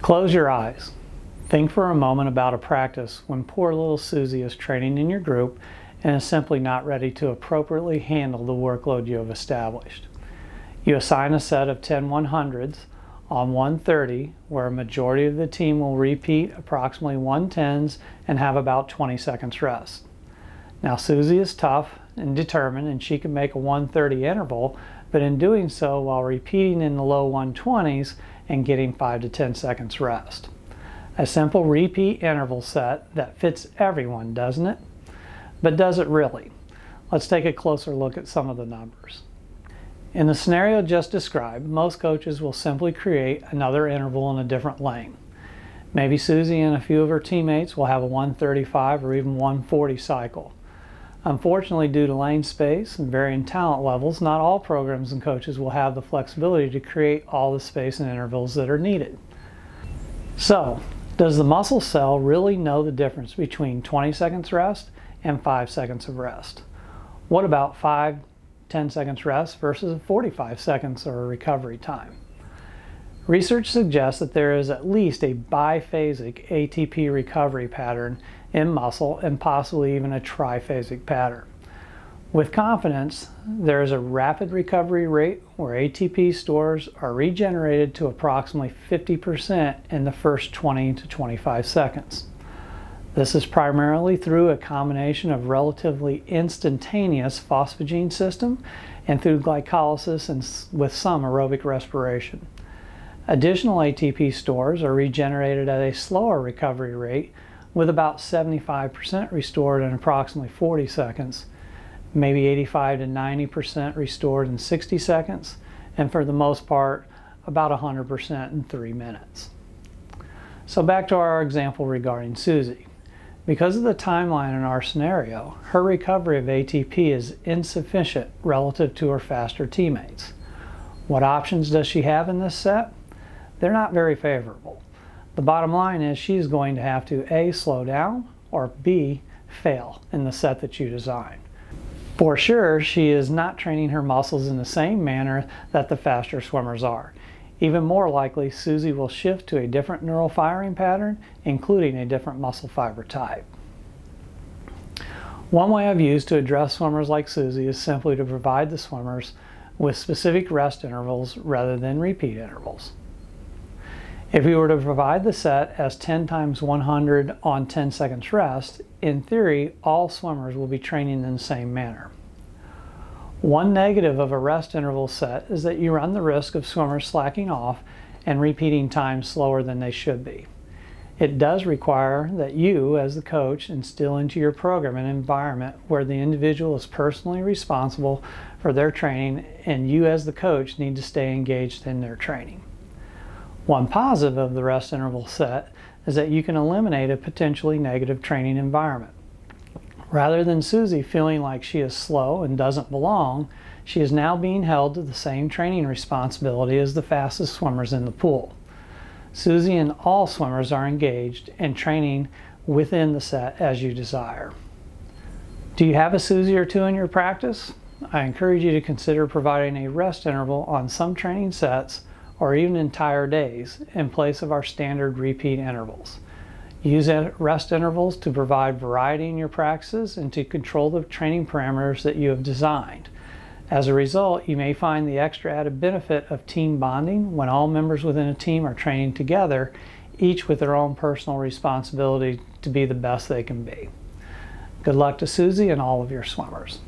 Close your eyes. Think for a moment about a practice when poor little Susie is training in your group and is simply not ready to appropriately handle the workload you have established. You assign a set of 10 100s on 130 where a majority of the team will repeat approximately 110s and have about 20 seconds rest. Now Susie is tough and determined and she can make a 130 interval, but in doing so while repeating in the low 120s and getting 5 to 10 seconds rest. A simple repeat interval set that fits everyone, doesn't it? But does it really? Let's take a closer look at some of the numbers. In the scenario just described, most coaches will simply create another interval in a different lane. Maybe Susie and a few of her teammates will have a 135 or even 140 cycle. Unfortunately, due to lane space and varying talent levels, not all programs and coaches will have the flexibility to create all the space and intervals that are needed. So, does the muscle cell really know the difference between 20 seconds rest and 5 seconds of rest? What about 5-10 seconds rest versus 45 seconds or recovery time? Research suggests that there is at least a biphasic ATP recovery pattern in muscle and possibly even a triphasic pattern. With confidence, there is a rapid recovery rate where ATP stores are regenerated to approximately 50% in the first 20 to 25 seconds. This is primarily through a combination of relatively instantaneous phosphogene system and through glycolysis and with some aerobic respiration. Additional ATP stores are regenerated at a slower recovery rate with about 75% restored in approximately 40 seconds, maybe 85 to 90% restored in 60 seconds, and for the most part, about 100% in 3 minutes. So back to our example regarding Susie. Because of the timeline in our scenario, her recovery of ATP is insufficient relative to her faster teammates. What options does she have in this set? They're not very favorable. The bottom line is she's going to have to A, slow down, or B, fail in the set that you design. For sure, she is not training her muscles in the same manner that the faster swimmers are. Even more likely, Susie will shift to a different neural firing pattern, including a different muscle fiber type. One way I've used to address swimmers like Susie is simply to provide the swimmers with specific rest intervals rather than repeat intervals. If we were to provide the set as 10 times 100 on 10 seconds rest, in theory, all swimmers will be training in the same manner. One negative of a rest interval set is that you run the risk of swimmers slacking off and repeating times slower than they should be. It does require that you, as the coach, instill into your program an environment where the individual is personally responsible for their training and you, as the coach, need to stay engaged in their training. One positive of the rest interval set is that you can eliminate a potentially negative training environment. Rather than Susie feeling like she is slow and doesn't belong, she is now being held to the same training responsibility as the fastest swimmers in the pool. Susie and all swimmers are engaged and training within the set as you desire. Do you have a Susie or two in your practice? I encourage you to consider providing a rest interval on some training sets or even entire days in place of our standard repeat intervals. Use rest intervals to provide variety in your practices and to control the training parameters that you have designed. As a result, you may find the extra added benefit of team bonding when all members within a team are training together, each with their own personal responsibility to be the best they can be. Good luck to Susie and all of your swimmers.